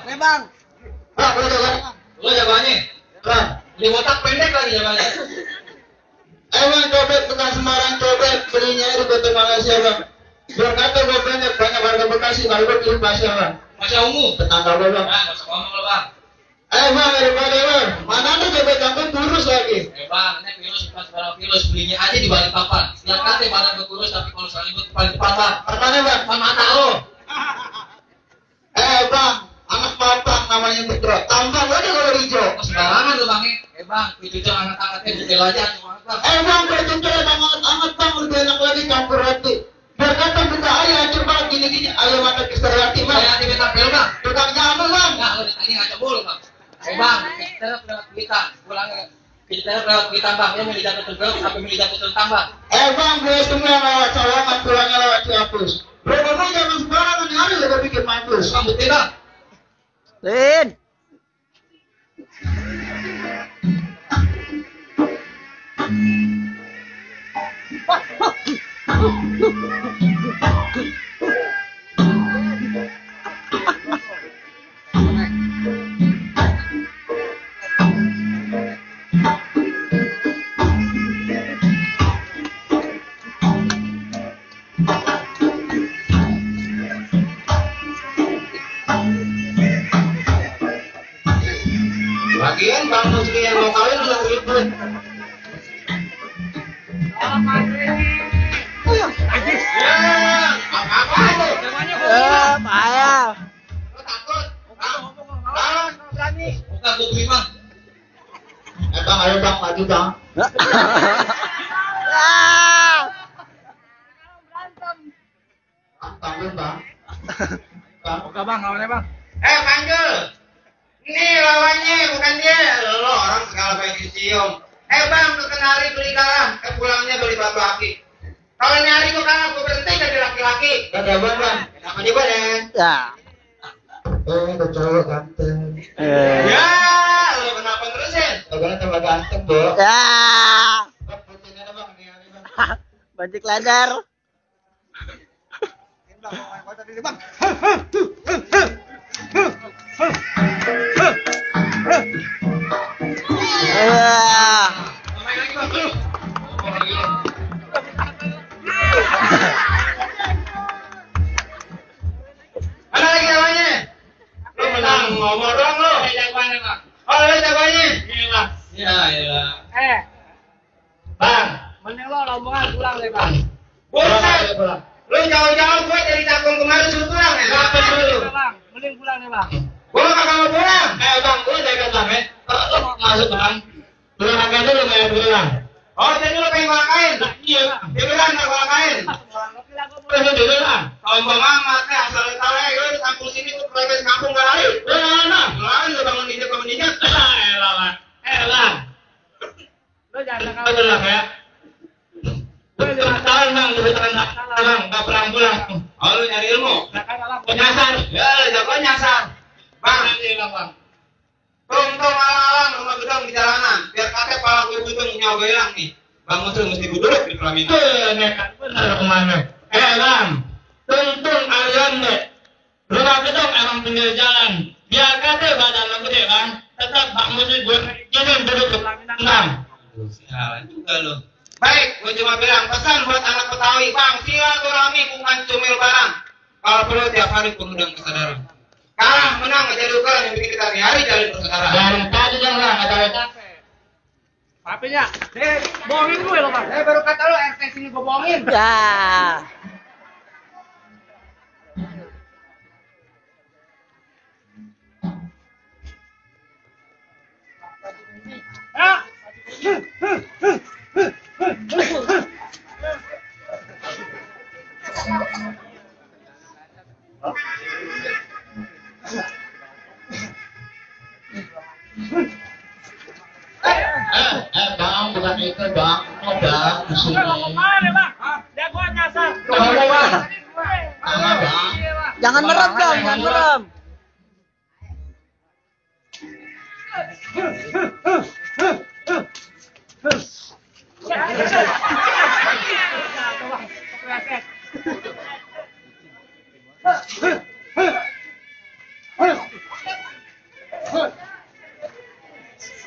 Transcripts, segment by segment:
Nih bang. Bang, lu jagoannya. Bang, Di botak pendek lagi jagoannya. emang copet bukan sembarang copet, belinya di Kota Malaysia bang. Berkata gue pendek, banyak warga Bekasi, kalau gue pilih Malaysia bang. Masya umum. Tetangga gue bang. Nah, nggak usah ngomong lo bang. Bang, daripada bang, mana ada copet campur kurus lagi. Bang, ini virus bukan sebarang virus. Belinya aja di balik papan. Yang kata badan gue kurus, tapi kalau soal ikut paling depan bang. Mana bang? Depan mata lo. Bang, anak matang namanya Putra. Tampang aja kalau hijau. Oh, sembarangan lo bang. Bang, itu jangan angkat-angkatnya butil aja. Bang, bercuncur anget bang, lebih enak lagi campur roti. Biar kata buka ayah hancur banget gini-gini. Ayah mata kisar roti bang. Saya hati tapel bang. Tukang nyamuk bang. Nggak, lo ditanya ngaca bol bang. Bang, kita lewat kita. Pulangnya. Kita lewat kita bang. Lo mau dijatuh tergelap, apa mau dijatuh tertambah? Bang, gue semua lewat Sawangan, pulangnya lewat Ciapus. Bro, bang, jangan sembarangan hari udah bikin mampus. Bang, bukti bang. Lin. Lagian Bang Musli yang mau kawin udah ribut. Apa-apa lu? Payah. Lu takut? Berani. Bukan tuh bang. Bang, ayo bang, maju bang. Tanggung bang. Bang. Oke bang, lawannya bang. Panggil. Ini lawannya, bukan dia. Lo orang segala pengen dicium. Bang, lu kenari beli kalah. Pulangnya beli batu aki. Kalau nyari gua kalah, gua berhenti jadi laki-laki. Gak ada bang. Kenapa juga deh? Ya. Itu cowok ganteng. Ya, lu kenapa terusin? Bagaimana tambah ganteng, Bo? Ya. Putihnya ada bang, ini bang. Bajik ladar. Bang. Main lagi bang. Mana lagi jagoannya? Lu menang ngomong dong lu. Jagoannya bang. Oh, lu jagoannya? Iya. Iya. Bang. Mending lo rombongan pulang deh bang. Buset. Lu jauh-jauh gua dari Cakung kemarin suruh pulang ya? Ngapain dulu? Bang, mending pulang deh bang. Gua kagak mau pulang. Bang, gua jaga bang ya. Lu masuk bang. Lu makan dulu main pulang. Oh, jadi lu pengen ngolakain? Iya. Dia bilang nggak ngolakain. Lu dulu lah. Sombong amat ya, asal tahu ya, lu di kampung sini tuh proyek kampung gak lari. Lari lu bangun dijat. Elah. Lo jangan Betul lah ya. Tahun bang, bang, nggak pulang. Oh, lu nyari ilmu? Nyasar. Ya, lu jago nyasar. Bang, Tung alang-alang rumah gedung di jalanan. Biar kakek pala gue buntung nyawa hilang nih. Bang Musul mesti gue duduk di pelaminan. Nekat bener kemana? Bang, tung aliran deh. Rumah gedung emang pinggir jalan. Biar kakek badan lo gede bang. Tetap Bang Musul gue gini duduk di pelaminan bang. Sialan juga lo. Baik, gue cuma bilang pesan buat anak Betawi, bang, silaturahmi bukan cumil barang. Kalau perlu tiap hari pengundang kesadaran. Kalah menang nggak jadi ukuran yang bikin kita hari jalin persaudaraan. Dan tadi jangan nggak tahu capek. Papinya, bohongin gue lo bang. Baru kata lo RT sini gue bohongin. Ya. Bang, bukan itu bang, bang, di sini. Mana bang? Dia gua nyasar. Bang. Jangan merem dong, jangan merem.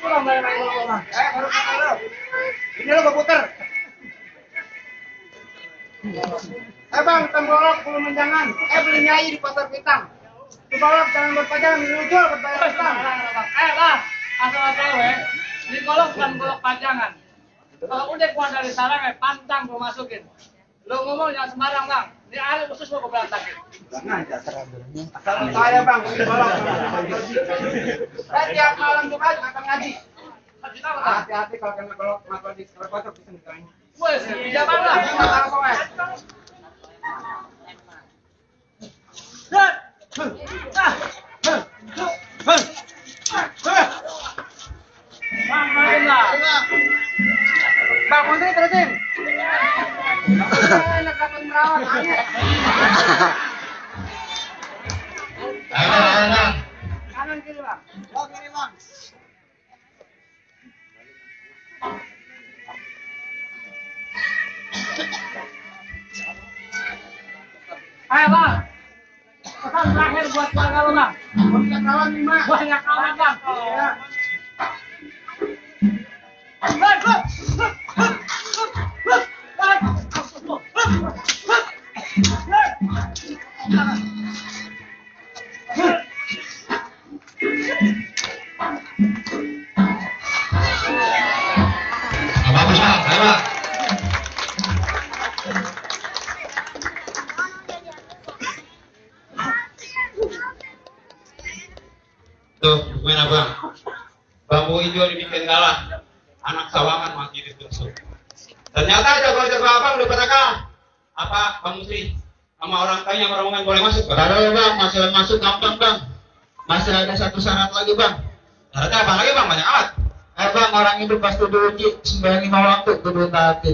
pulang bayar golok. Baru putar. Ini lo putar. Bang, tembolok 10 menjangan. Beli nyai di pasar Pitang. Tembolok jangan berpajangan, diluncur ke pasar Pitang. Bang, asal-asal di golok bukan golok pajangan. Kalau udah keluar dari sarang, pantang gue masukin. Lo ngomong jangan sembarang, Bang. Ini hari khusus mau gue berantakin. Asal saya bang, ini golok. Saya tiap malam Jumat akan ngaji. Hati-hati kalau kena golok, maka di kotor bisa ditanya. Wes, jaman lah. Bang, main lah. Bang, Menteri terusin. Enak dapat merawat aneh. Kanan kiri bang. Oh kiri bang. Ayo bang, pesan terakhir buat keluarga lo bang. Banyak kawan nih mak. Banyak kawan bang. Iya. Bagus bang, ayo bang. Tuh, gimana bang? Bambu hijau dibikin galah. Anak sawangan mati ditusuk. Ternyata jago-jago abang udah pada kalah. Apa Bang Musri? Sama orang tanya rombongan boleh masuk? Ada bang, masalah masuk gampang bang. Masih ada satu syarat lagi bang. Syaratnya apa lagi bang? Banyak alat. Bang, orang itu pasti diuji 95 waktu kudu taati.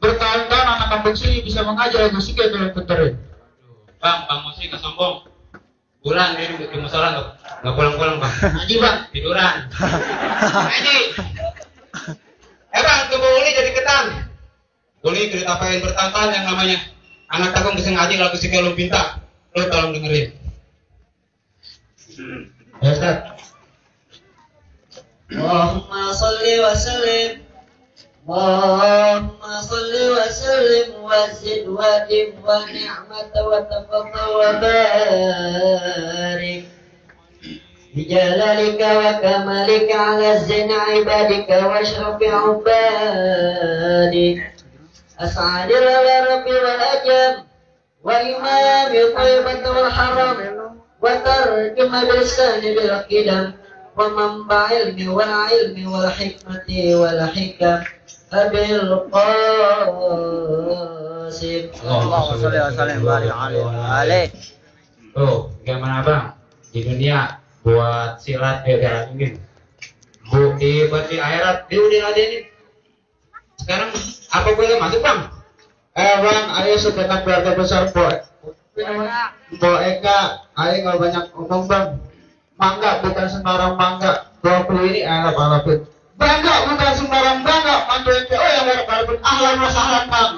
Bertahun-tahun anak kampung sini bisa mengajar musik ya belum puterin. Bang Musri kesombong. Bulan dia di musola nggak pulang-pulang bang. Ngaji bang, tiduran. Ngaji. Bang, tubuh Uli jadi ketan. Uli ceritakan bertahun-tahun yang namanya anak takung bisa ngaji lalu si kalau pinta. Lo tolong dengerin. Ya Ustaz. Allahumma salli wa sallim. Allahumma salli wa sallim wa zid wa dim wa ni'mata wa tafadhal wa barik bijalalika wa kamalika ala zina ibadika wa ashrafi ubadik as'adil ala rabbi wal ajam wa imami taibata wal haram wa tarjuma bilisani bil qidam wa manba ilmi wal hikmati wal hikam abil qasim Allahumma sholli wa sallim wa barik alaihi. Tuh, gimana bang? Di dunia buat silat beda ingin. Di akhirat dia udah ladenin. Sekarang apa boleh masuk bang? Bang, ayo segenap keluarga besar Bo Eka, ayo nggak banyak ngomong bang. Mangga bukan sembarang mangga. 20 ini alap-alapin. Bangga bukan sembarang bangga. Mantu yang yang alap-alapin. Ahlan wa sahlan bang.